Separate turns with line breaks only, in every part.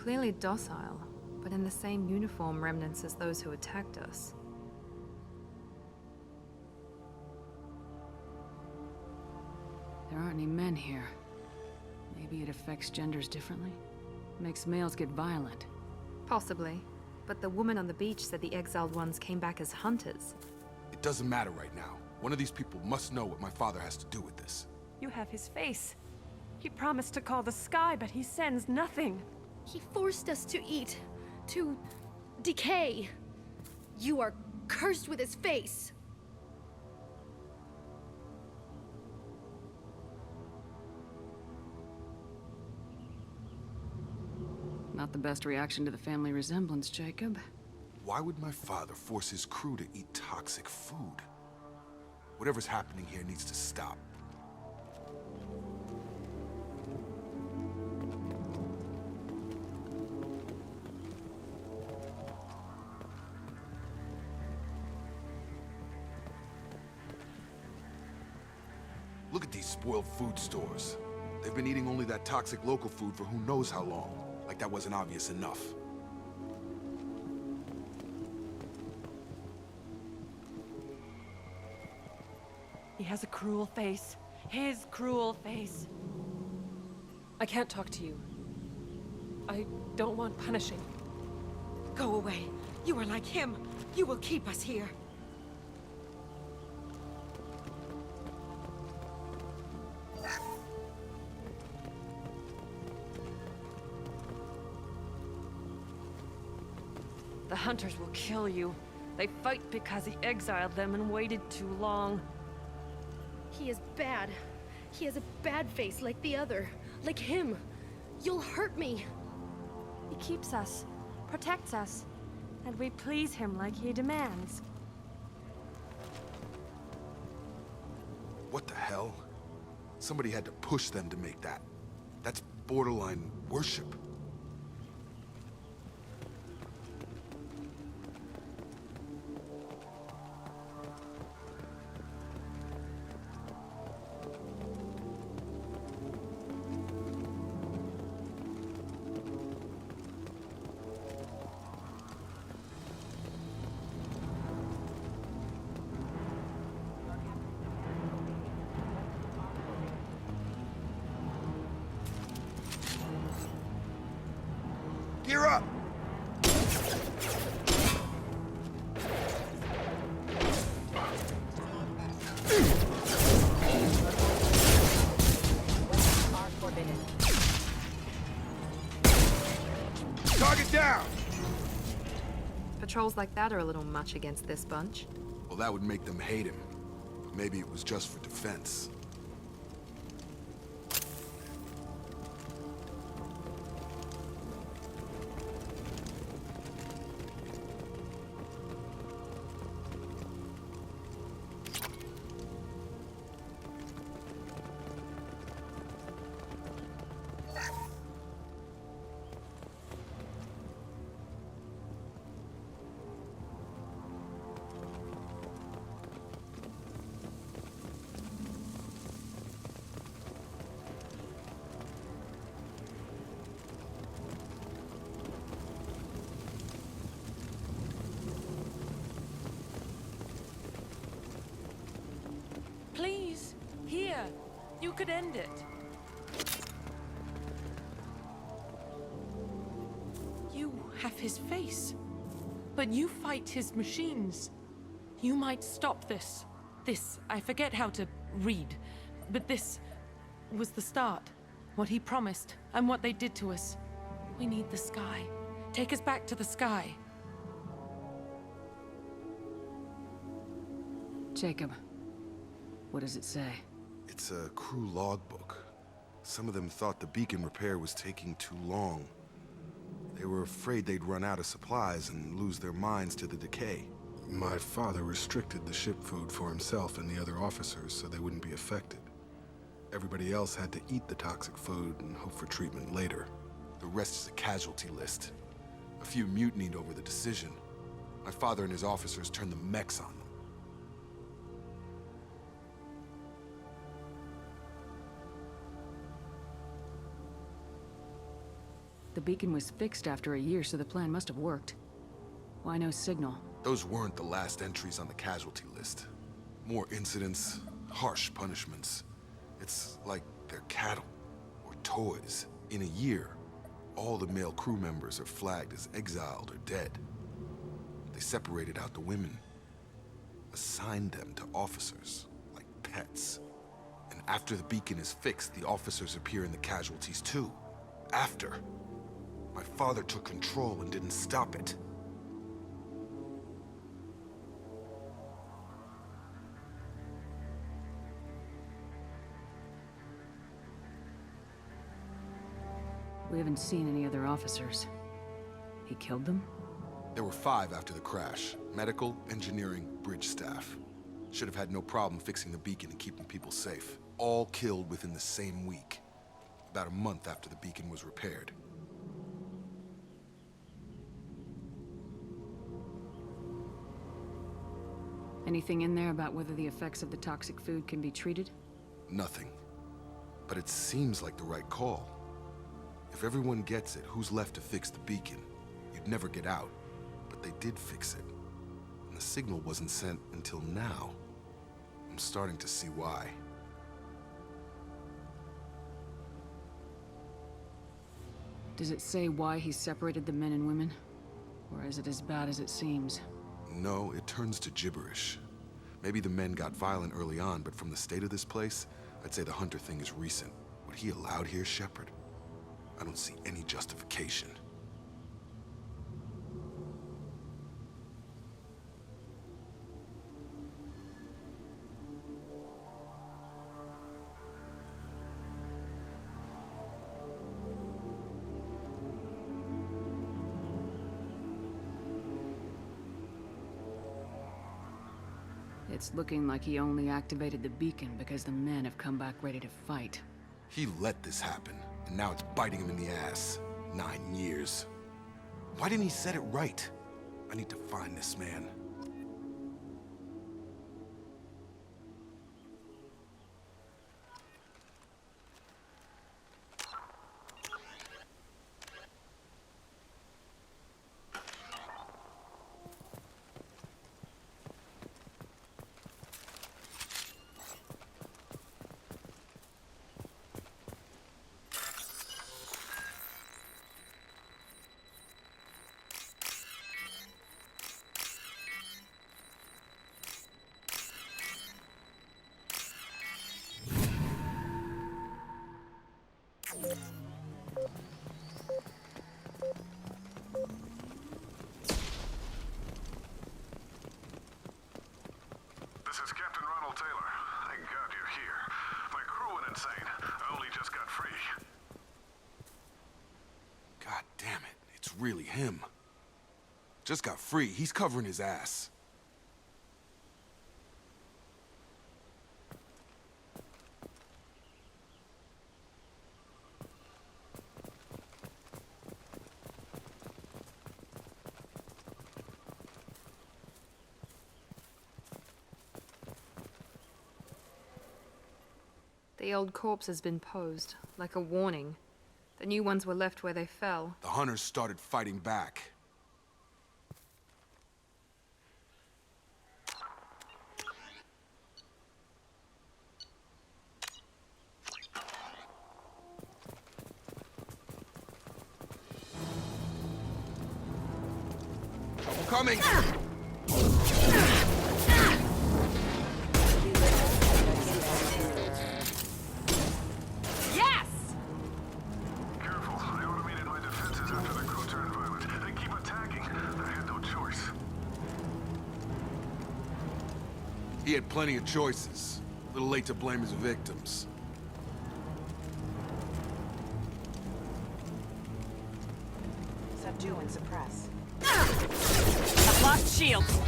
Clearly docile, but in the same uniform remnants as those who attacked us.
There aren't any men here. Maybe it affects genders differently? Makes males get violent.
Possibly. But the woman on the beach said the exiled ones came back as hunters.
It doesn't matter right now. One of these people must know what my father has to do with this.
You have his face. He promised to call the sky, but he sends nothing.
He forced us to eat, to decay. You are cursed with his face.
Not the best reaction to the family resemblance, Jacob.
Why would my father force his crew to eat toxic food? Whatever's happening here needs to stop. Look at these spoiled food stores. They've been eating only that toxic local food for who knows how long. Like that wasn't obvious enough.
He has a cruel face. His cruel face. I can't talk to you. I don't want punishing.
Go away. You are like him. You will keep us here.
The hunters will kill you. They fight because he exiled them and waited too long.
He is bad. He has a bad face like the other. Like him. You'll hurt me.
He keeps us, protects us, and we please him like he demands.
What the hell? Somebody had to push them to make that. That's borderline worship. Gear up! Target down!
Patrols like that are a little much against this bunch.
Well, that would make them hate him. But maybe it was just for defense.
Please, here. You could end it. You have his face, but you fight his machines. You might stop this. This, I forget how to read, but this was the start. What he promised, and what they did to us. We need the sky. Take us back to the sky.
Jacob, what does it say?
It's a crew logbook. Some of them thought the beacon repair was taking too long. They were afraid they'd run out of supplies and lose their minds to the decay.
My father restricted the ship food for himself and the other officers so they wouldn't be affected. Everybody else had to eat the toxic food and hope for treatment later.
The rest is a casualty list. A few mutinied over the decision. My father and his officers turned the mechs on them.
The beacon was fixed after a year, so the plan must have worked. Why no signal?
Those weren't the last entries on the casualty list. More incidents, harsh punishments. It's like they're cattle or toys. In a year, all the male crew members are flagged as exiled or dead. They separated out the women, assigned them to officers, like pets. And after the beacon is fixed, the officers appear in the casualties too. After. My father took control and didn't stop it.
We haven't seen any other officers. He killed them?
There were 5 after the crash. Medical, engineering, bridge staff. Should have had no problem fixing the beacon and keeping people safe. All killed within the same week. About a month after the beacon was repaired.
Anything in there about whether the effects of the toxic food can be treated?
Nothing. But it seems like the right call. If everyone gets it, who's left to fix the beacon? You'd never get out. But they did fix it. And the signal wasn't sent until now. I'm starting to see why.
Does it say why he separated the men and women? Or is it as bad as it seems?
No, it turns to gibberish. Maybe the men got violent early on, but from the state of this place, I'd say the Hunter thing is recent. What he allowed here, Shepard? I don't see any justification.
It's looking like he only activated the beacon because the men have come back ready to fight.
He let this happen, and now it's biting him in the ass. 9 years. Why didn't he set it right? I need to find this man.
This is Captain Ronald Taylor. Thank God you're here. My crew went insane. I only just got free.
God damn it, it's really him. Just got free, he's covering his ass.
The old corpse has been posed, like a warning. The new ones were left where they fell.
The Hunters started fighting back. I'm coming!
Careful. I automated my defenses after the crew turned violent. They keep attacking. I had no choice.
He had plenty of choices. A little late to blame his victims.
Subdue and suppress.
I've lost shields.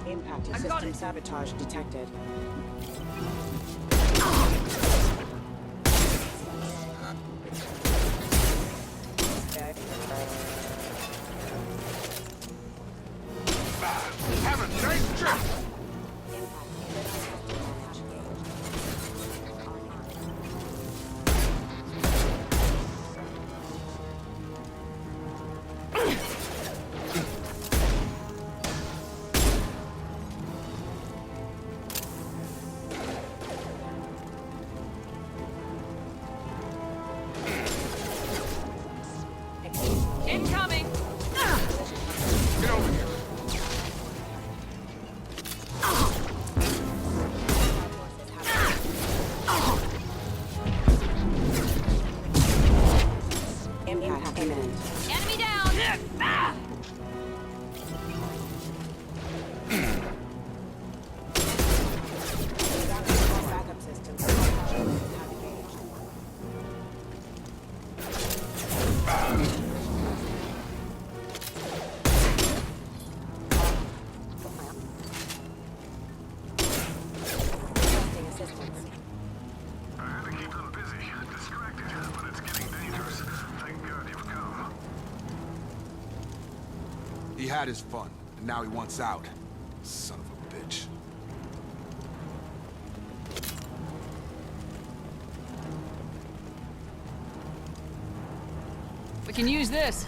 Impact
I got
system
it.
sabotage detected.
Have a nice trip!
Incoming!
Get over here.
Impact imminent.
Enemy down!
Backup systems have engaged. Requesting assistance.
I had to keep them busy, distracted, but it's getting dangerous. Thank God you've come.
He had his fun, and now he wants out. Son of a bitch.
We can use this.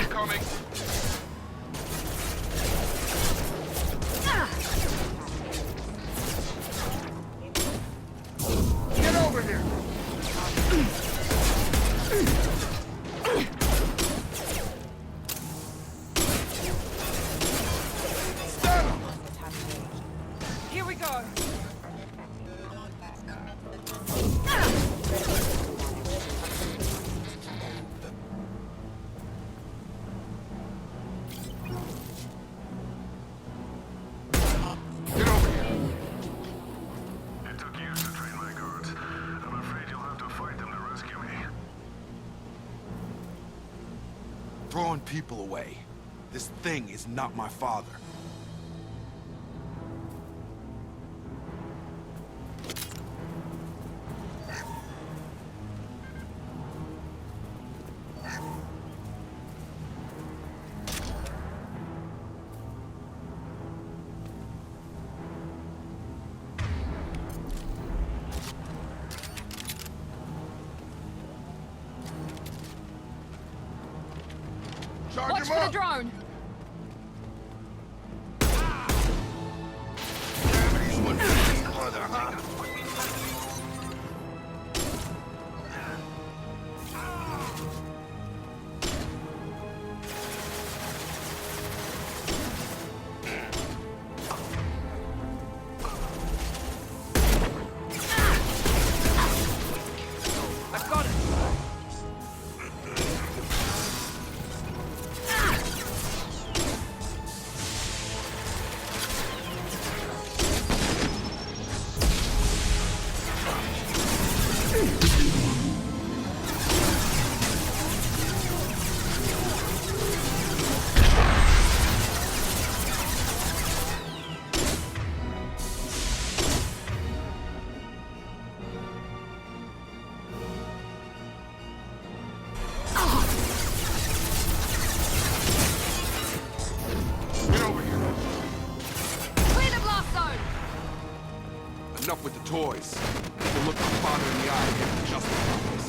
Incoming! Get over here!
Here we go.
Get over here!
It took years to train my guards. I'm afraid you'll have to fight them to rescue me.
Throwing people away. This thing is not my father. Charge
Watch
him
for the
up!
drone!
He's one brother, huh?
I've got it.
Get over here!
Clear the blast zone!
Enough with the toys. To look my father in the eye and get justice on this.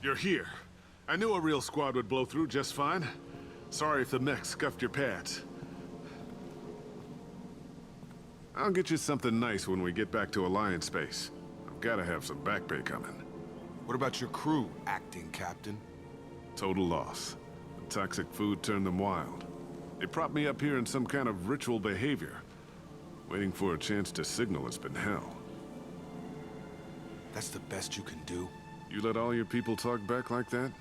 You're here. I knew a real squad would blow through just fine. Sorry if the mech scuffed your pads. I'll get you something nice when we get back to Alliance Base. I've gotta have some back pay coming.
What about your crew, acting captain?
Total loss. The toxic food turned them wild. They propped me up here in some kind of ritual behavior. Waiting for a chance to signal has been hell.
That's the best you can do?
You let all your people talk back like that?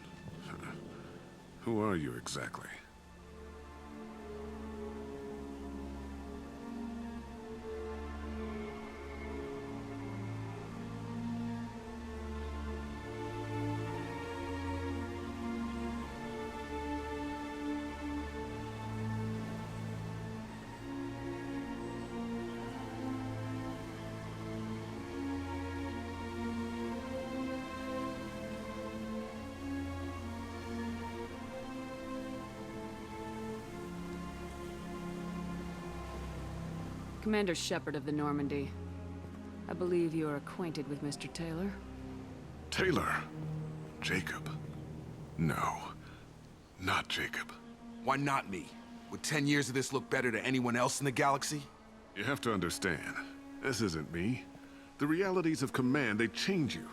Who are you exactly?
Commander Shepard of the Normandy. I believe you are acquainted with Mr. Taylor.
Taylor? Jacob? No. Not Jacob.
Why not me? Would 10 years of this look better to anyone else in the galaxy?
You have to understand, this isn't me. The realities of command, they change you.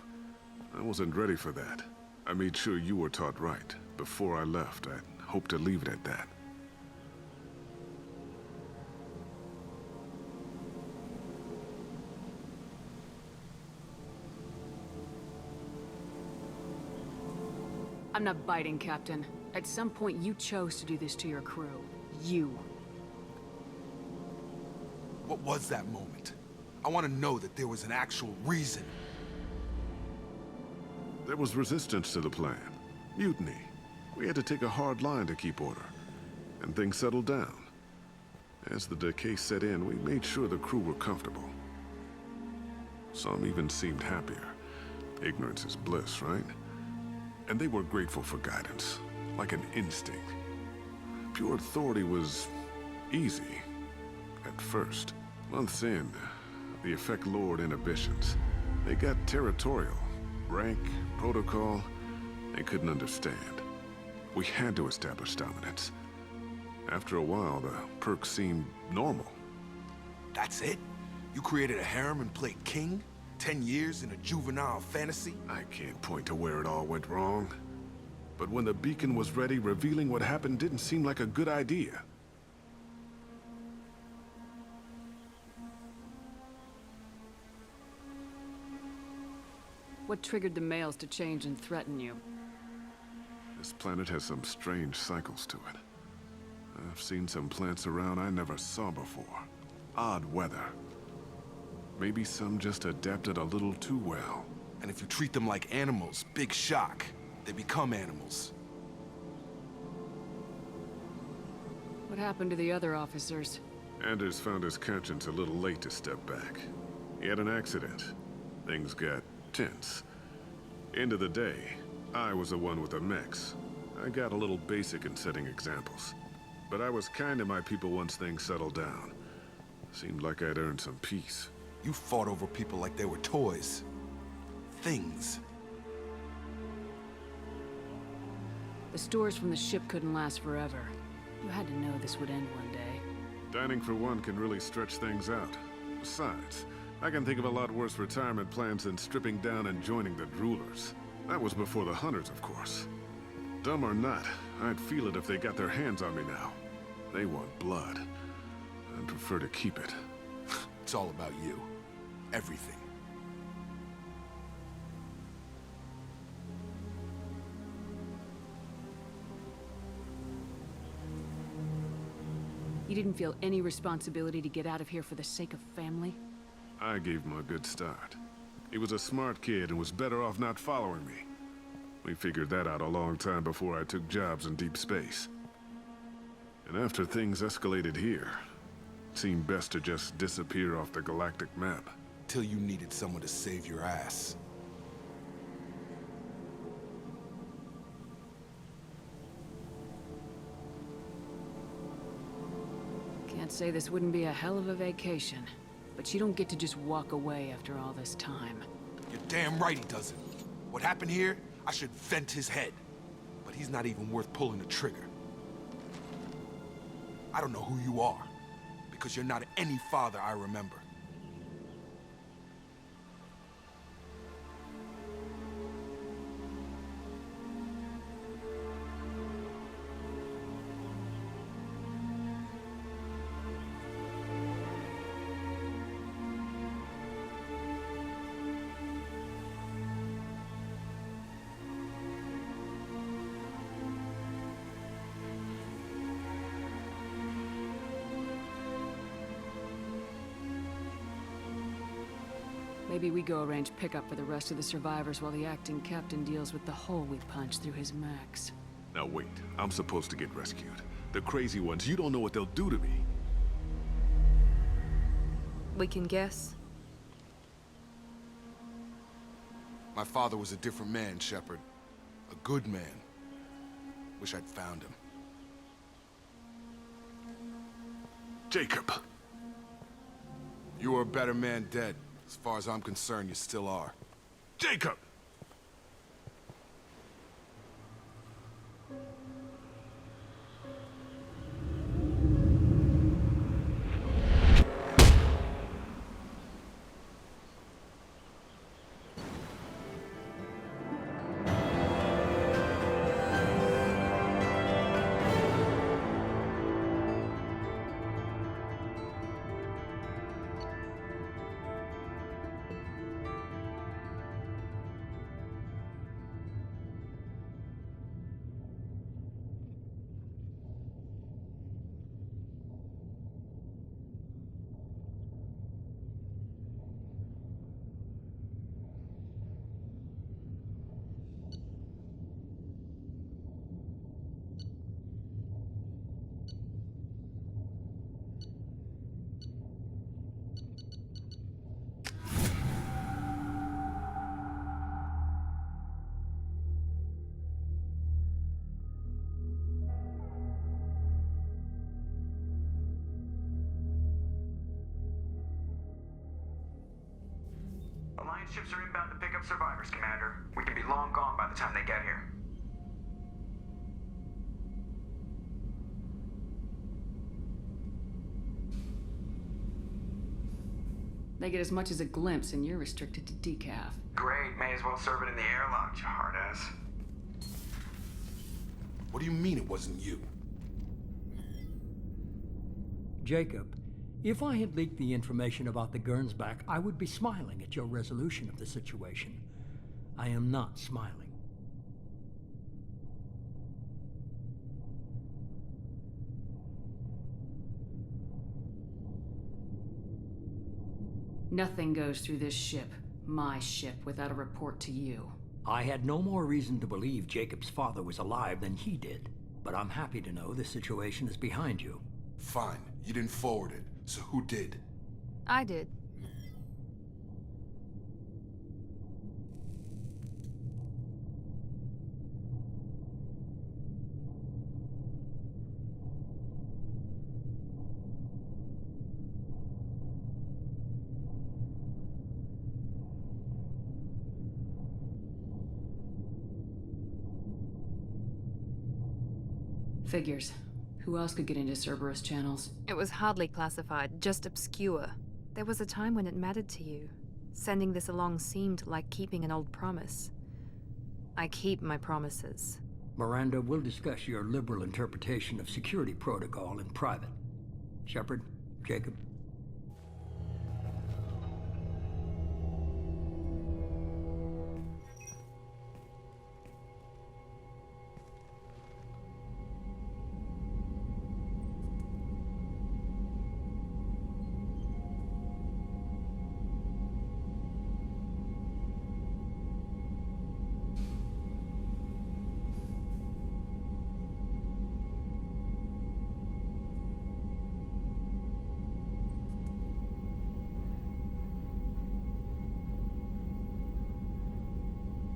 I wasn't ready for that. I made sure you were taught right. Before I left, I hoped to leave it at that.
I'm not biting, Captain. At some point, you chose to do this to your crew. You.
What was that moment? I want to know that there was an actual reason.
There was resistance to the plan. Mutiny. We had to take a hard line to keep order. And things settled down. As the decay set in, we made sure the crew were comfortable. Some even seemed happier. Ignorance is bliss, right? And they were grateful for guidance, like an instinct. Pure authority was easy, at first. Months in, the effect lowered inhibitions. They got territorial. Rank, protocol, they couldn't understand. We had to establish dominance. After a while, the perks seemed normal.
That's it? You created a harem and played king? 10 years in a juvenile fantasy?
I can't point to where it all went wrong. But when the beacon was ready, revealing what happened didn't seem like a good idea.
What triggered the males to change and threaten you?
This planet has some strange cycles to it. I've seen some plants around I never saw before. Odd weather. Maybe some just adapted a little too well.
And if you treat them like animals, big shock. They become animals.
What happened to the other officers?
Anders found his conscience a little late to step back. He had an accident. Things got tense. End of the day, I was the one with the mechs. I got a little basic in setting examples. But I was kind to my people once things settled down. Seemed like I'd earned some peace.
You fought over people like they were toys. Things.
The stores from the ship couldn't last forever. You had to know this would end one day.
Dining for one can really stretch things out. Besides, I can think of a lot worse retirement plans than stripping down and joining the Droolers. That was before the Hunters, of course. Dumb or not, I'd feel it if they got their hands on me now. They want blood. I'd prefer to keep it.
It's all about you. Everything.
You didn't feel any responsibility to get out of here for the sake of family?
I gave him a good start. He was a smart kid and was better off not following me. We figured that out a long time before I took jobs in deep space. And after things escalated here, it seemed best to just disappear off the galactic map.
Till you needed someone to save your ass.
Can't say this wouldn't be a hell of a vacation, but you don't get to just walk away after all this time.
You're damn right he doesn't. What happened here, I should vent his head. But he's not even worth pulling the trigger. I don't know who you are, because you're not any father I remember.
Maybe we go arrange pickup for the rest of the survivors while the acting captain deals with the hole we punched through his max.
Now wait, I'm supposed to get rescued. The crazy ones, you don't know what they'll do to me.
We can guess.
My father was a different man, Shepard. A good man. Wish I'd found him.
Jacob!
You were a better man dead. As far as I'm concerned, you still are.
Jacob!
Alliance ships are inbound to pick up survivors, Commander. We can be long gone by the time they get here.
They get as much as a glimpse, and you're restricted to decaf.
Great, may as well serve it in the airlock, you hard ass.
What do you mean it wasn't you?
Jacob, if I had leaked the information about the Gernsback, I would be smiling at your resolution of the situation. I am not smiling.
Nothing goes through this ship, my ship, without a report to you.
I had no more reason to believe Jacob's father was alive than he did, but I'm happy to know the situation is behind you.
Fine, you didn't forward it, so who did?
I did.
Figures. Who else could get into Cerberus channels?
It was hardly classified, just obscure. There was a time when it mattered to you. Sending this along seemed like keeping an old promise. I keep my promises.
Miranda, we'll discuss your liberal interpretation of security protocol in private. Shepard, Jacob.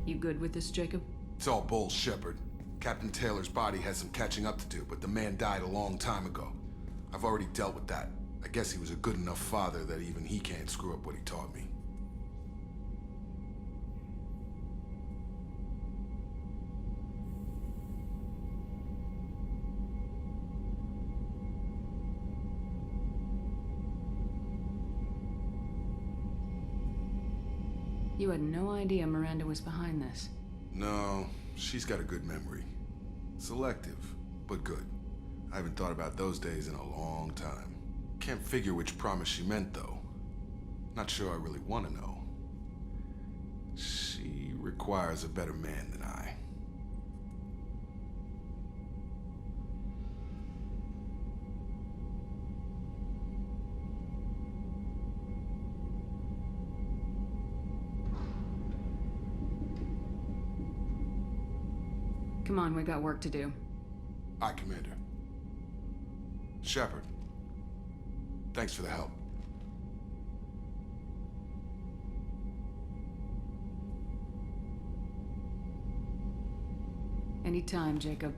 You good with this, Jacob?
It's all bull, Shepard. Captain Taylor's body has some catching up to do, but the man died a long time ago. I've already dealt with that. I guess he was a good enough father that even he can't screw up what he taught me.
you had no idea Miranda was behind this.
No, she's got a good memory. Selective, but good. I haven't thought about those days in a long time. Can't figure which promise she meant, though. Not sure I really want to know. She requires a better man than I.
Come on, we got work to do.
Aye, Commander. Shepard, thanks for the help.
Anytime, Jacob.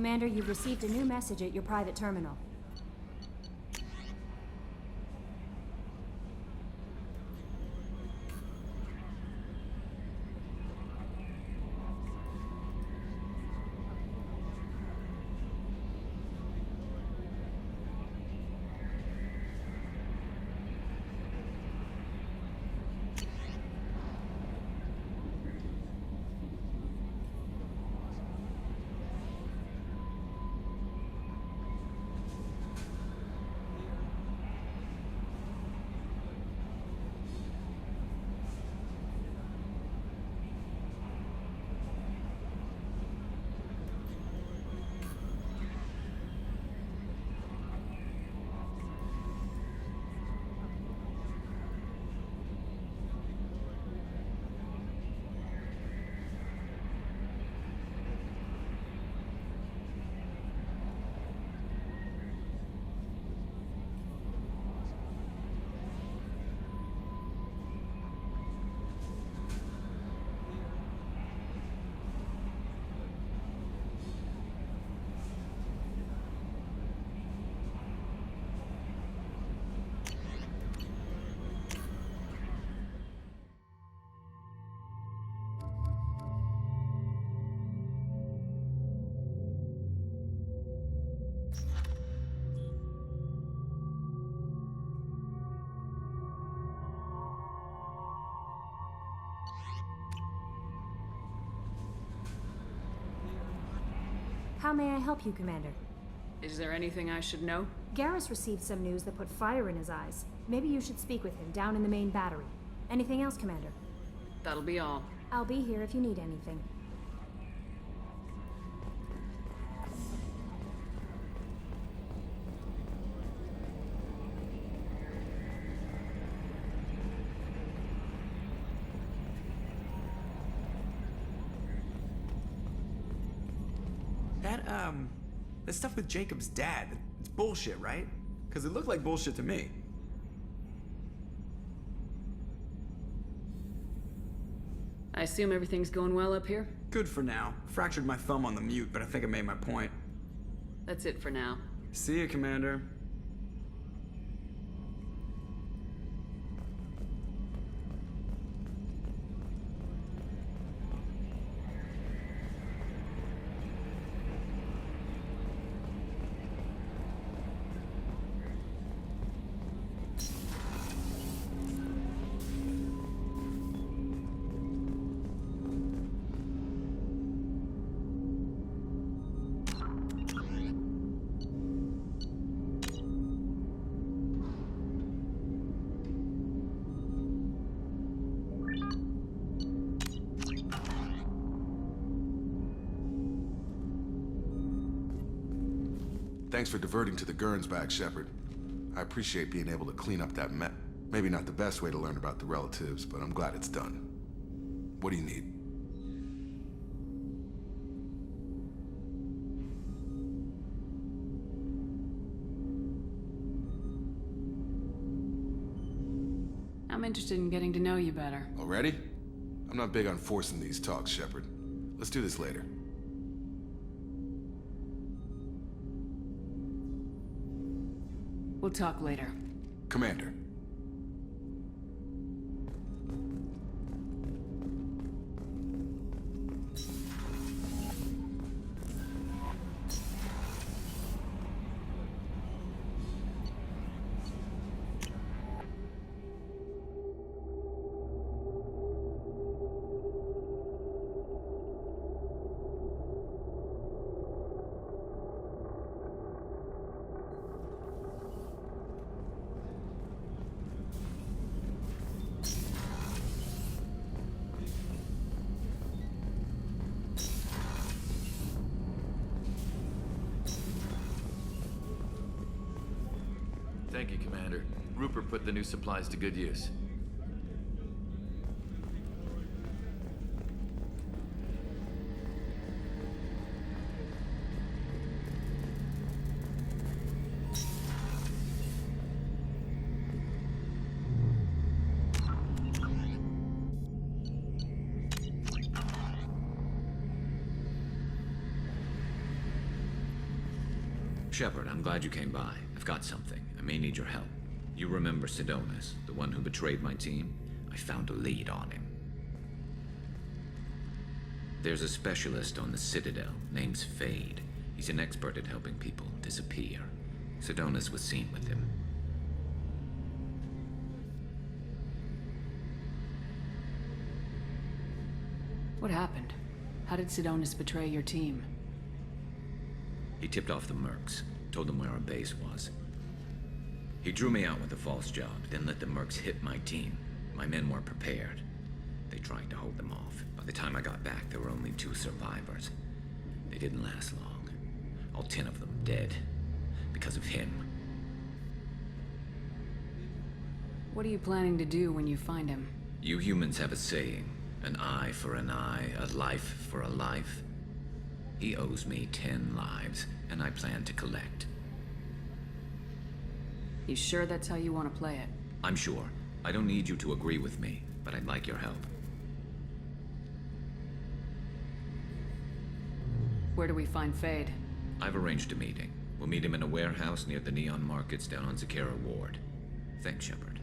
Commander, you've received a new message at your private terminal. How may I help you, Commander?
Is there anything I should know?
Garrus received some news that put fire in his eyes. Maybe you should speak with him down in the main battery. Anything else, Commander?
That'll be all.
I'll be here if you need anything.
that stuff with Jacob's dad, it's bullshit, right? Because it looked like bullshit to me.
I assume everything's going well up here?
Good for now. Fractured my thumb on the mute, but I think I made my point.
That's it for now.
See ya, Commander.
Thanks for diverting to the Gernsback, Shepard. I appreciate being able to clean up that mess. Maybe not the best way to learn about the relatives, but I'm glad it's done. What do you need?
I'm interested in getting to know you better.
Already? I'm not big on forcing these talks, Shepard. Let's do this later.
We'll talk later.
Commander.
Thank you, Commander. Rupert put the new supplies to good use.
Shepard, I'm glad you came by. I've got something. I may need your help. You remember Sidonis, the one who betrayed my team? I found a lead on him. There's a specialist on the Citadel, name's Fade. He's an expert at helping people disappear. Sidonis was seen with him.
What happened? How did Sidonis betray your team?
He tipped off the mercs, told them where our base was. He drew me out with a false job, then let the mercs hit my team. My men weren't prepared. They tried to hold them off. By the time I got back, there were only 2 survivors. They didn't last long. All 10 of them dead. Because of him.
What are you planning to do when you find him?
You humans have a saying. An eye for an eye, a life for a life. He owes me 10 lives, and I plan to collect.
You sure that's how you want to play it?
I'm sure. I don't need you to agree with me, but I'd like your help.
Where do we find Fade?
I've arranged a meeting. We'll meet him in a warehouse near the Neon Markets down on Zakera Ward. Thanks, Shepard.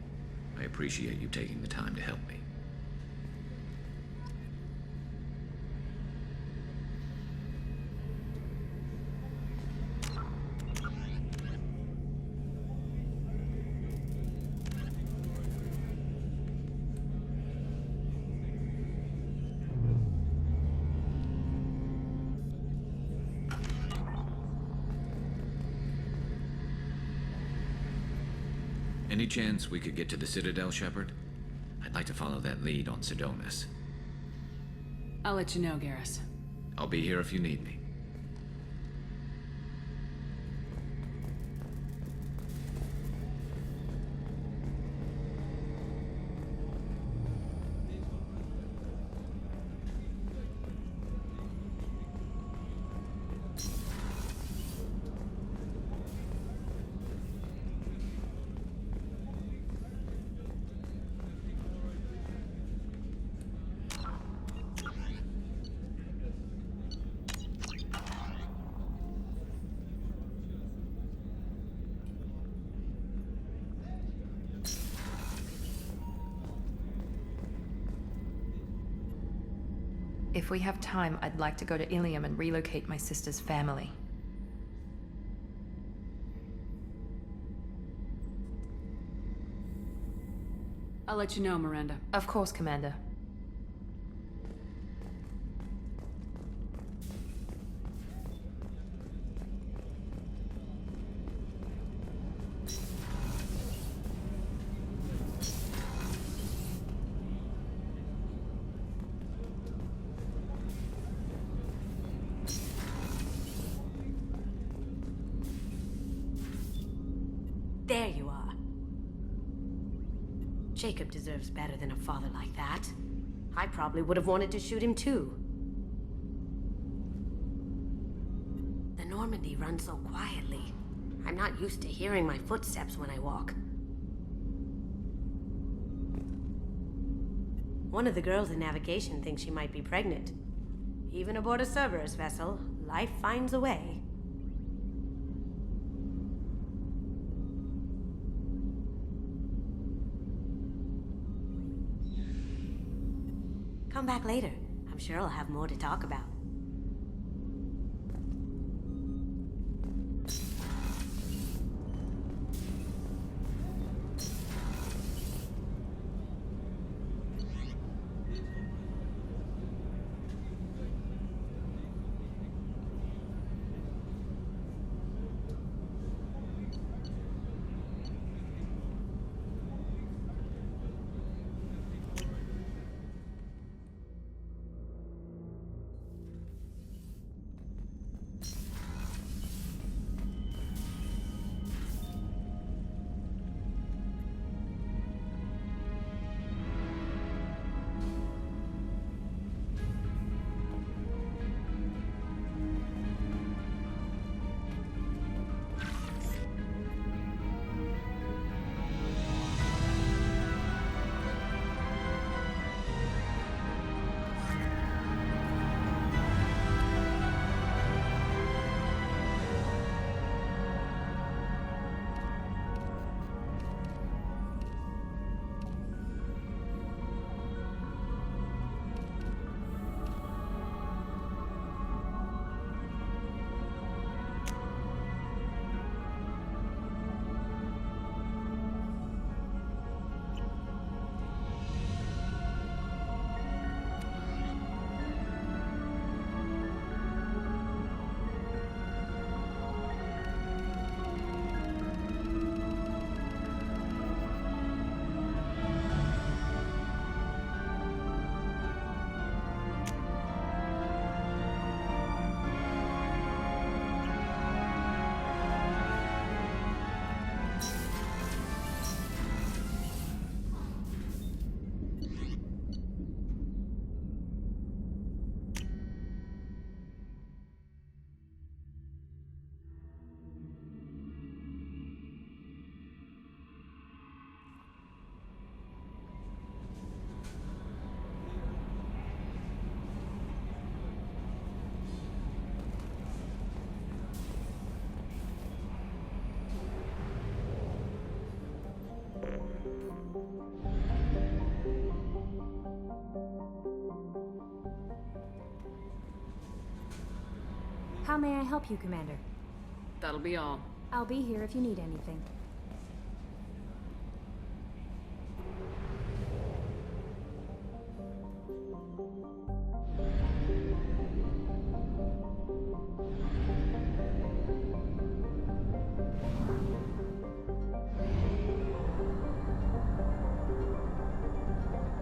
I appreciate you taking the time to help me. Any chance we could get to the Citadel, Shepard? I'd like to follow that lead on Sidonis.
I'll let you know, Garrus.
I'll be here if you need me.
If we have time, I'd like to go to Ilium and relocate my sister's family.
I'll let you know, Miranda.
Of course, Commander.
There you are. Jacob deserves better than a father like that. I probably would have wanted to shoot him too. The Normandy runs so quietly. I'm not used to hearing my footsteps when I walk. One of the girls in navigation thinks she might be pregnant. Even aboard a Cerberus vessel, life finds a way. Come back later. I'm sure I'll have more to talk about.
How may I help you, Commander?
That'll be all.
I'll be here if you need anything.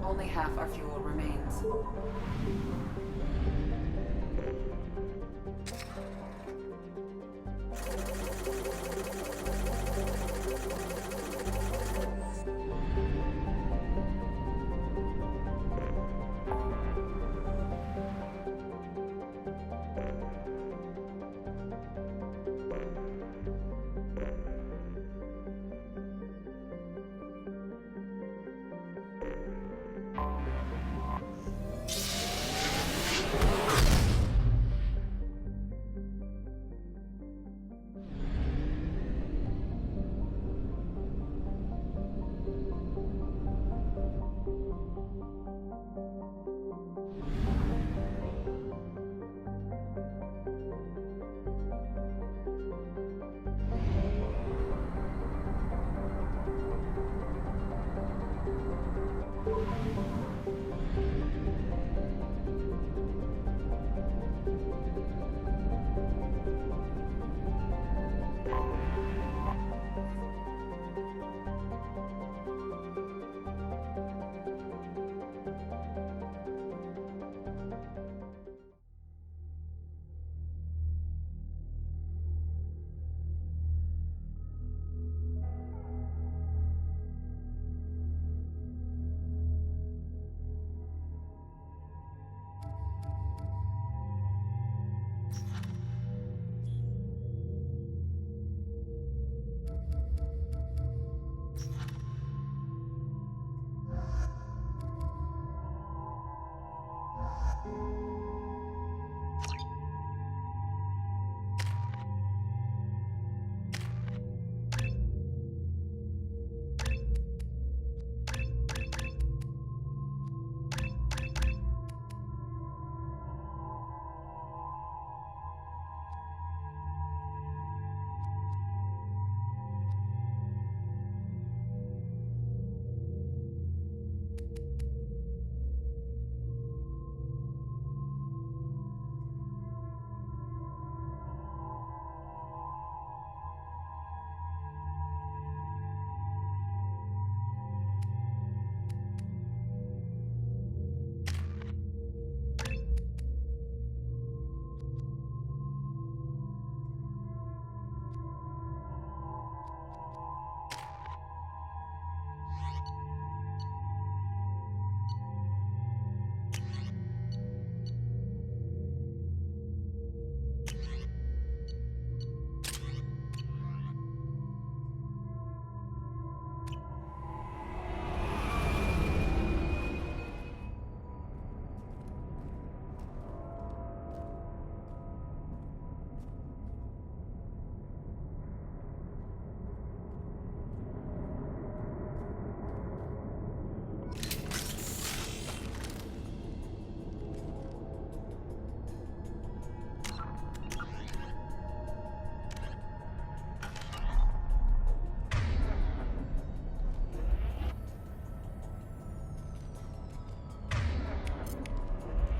Only half our fuel remains.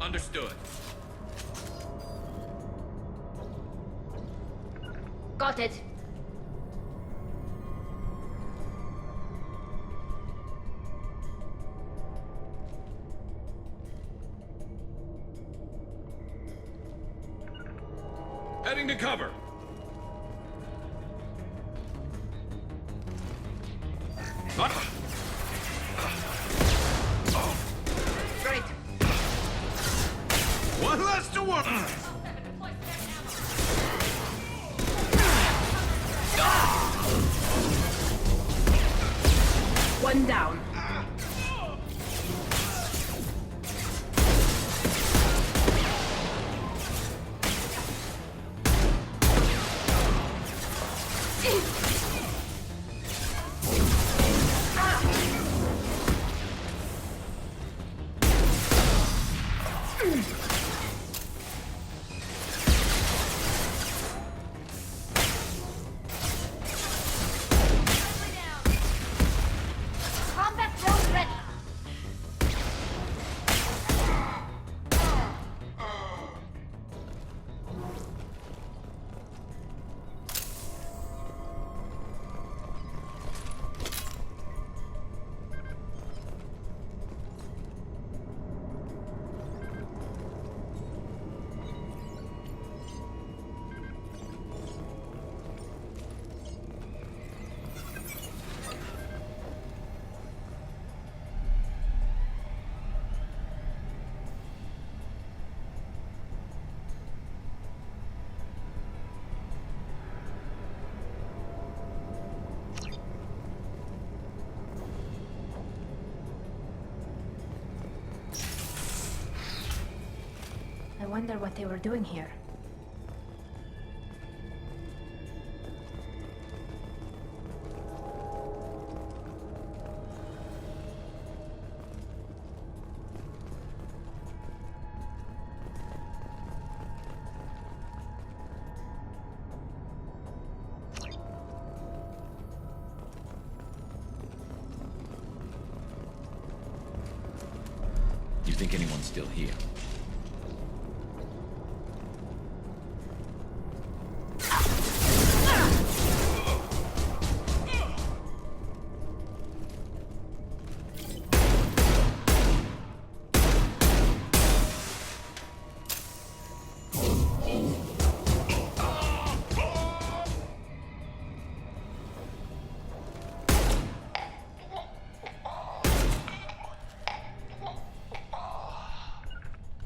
Understood.
Got it.
Heading to cover.
Great.
One less to work.
One down. Combat drone ready. I wonder what they were doing here.
You think anyone's still here?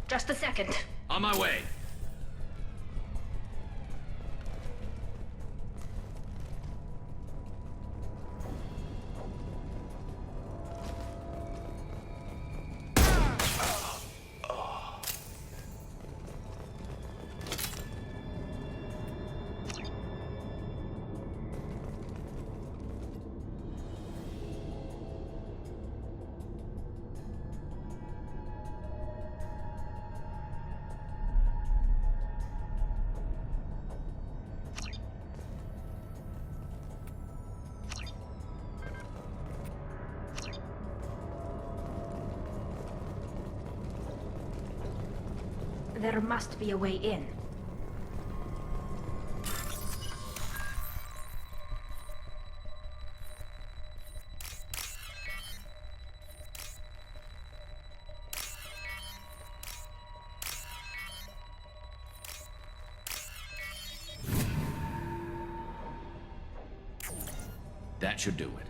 Just a second.
On my way.
There must be a way in.
That should do it.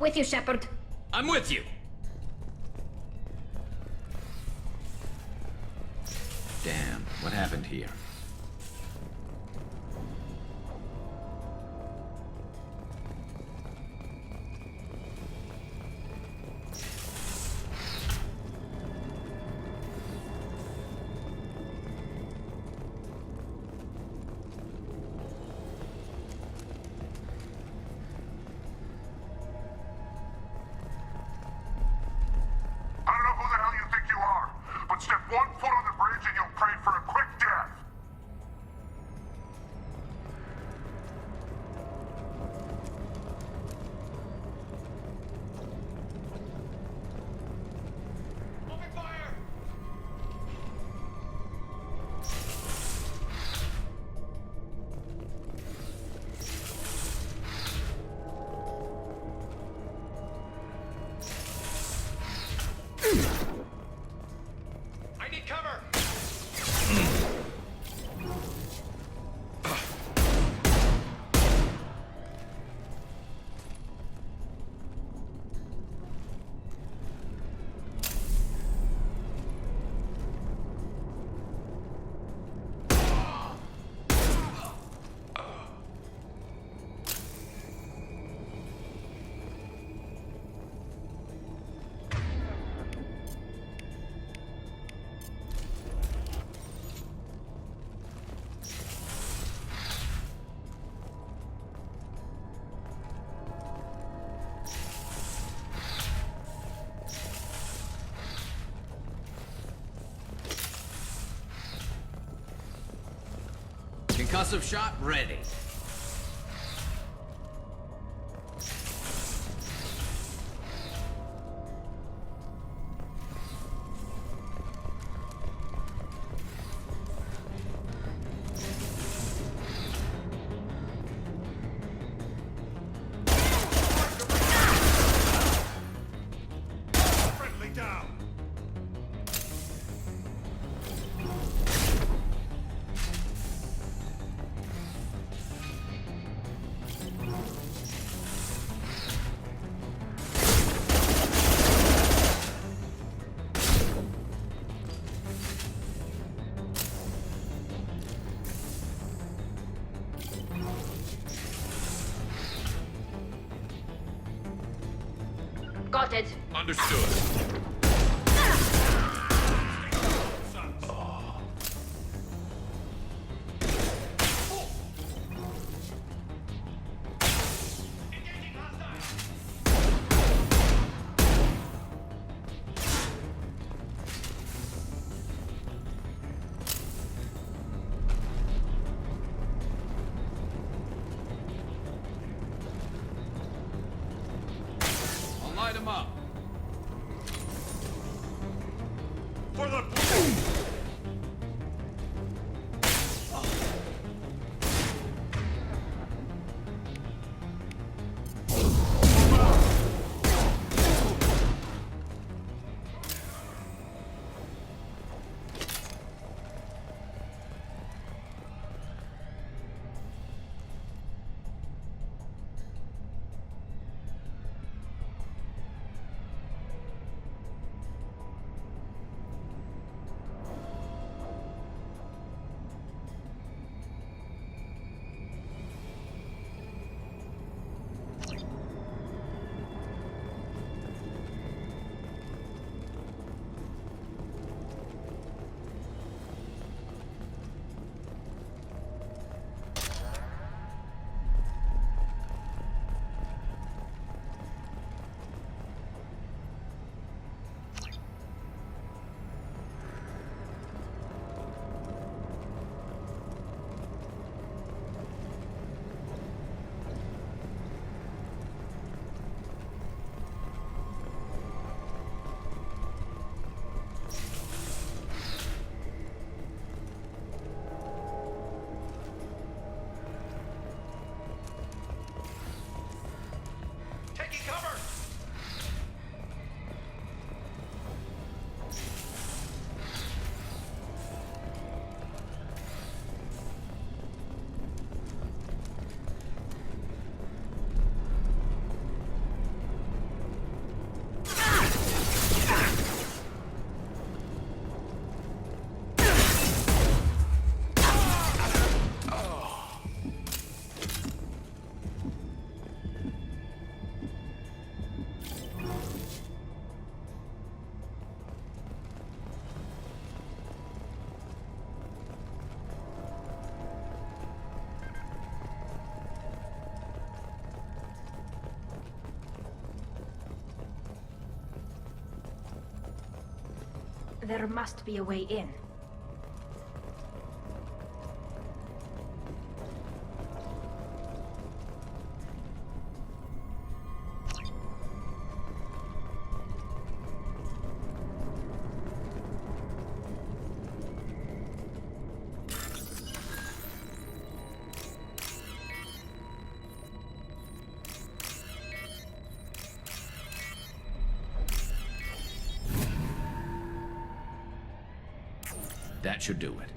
With you, Shepard.
I'm with you! Damn, what happened here?
I need cover!
Concussive shot ready.
Friendly down!
Got it.
Understood.
I'll light him up.
For the...
There must be a way in.
That should do it.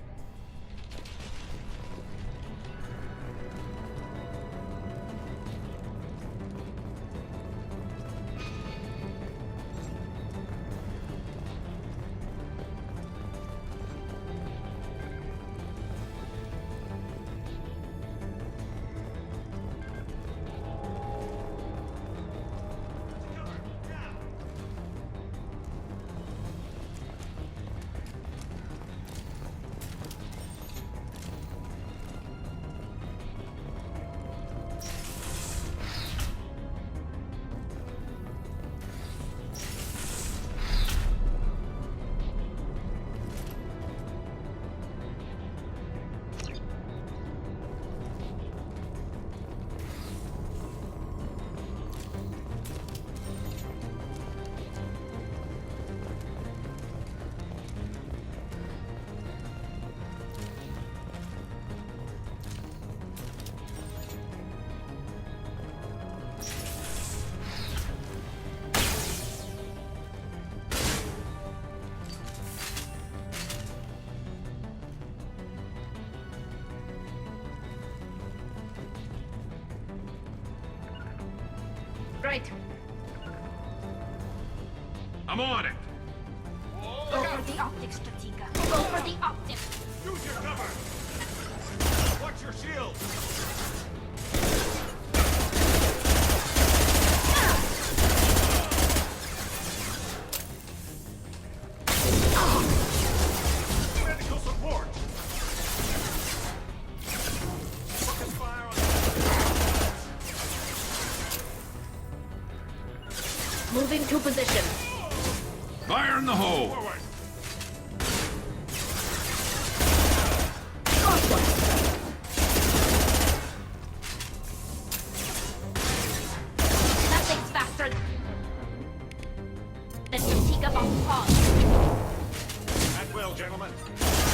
Right.
I'm on it.
Go for the optics, Strategica. Go for the optics.
Use your cover. Watch your shield. Medical support. Focus fire on
Moving to position.
Fire in the hole.
forward.
Nothing's faster than Strategica bomb pause.
At will, gentlemen.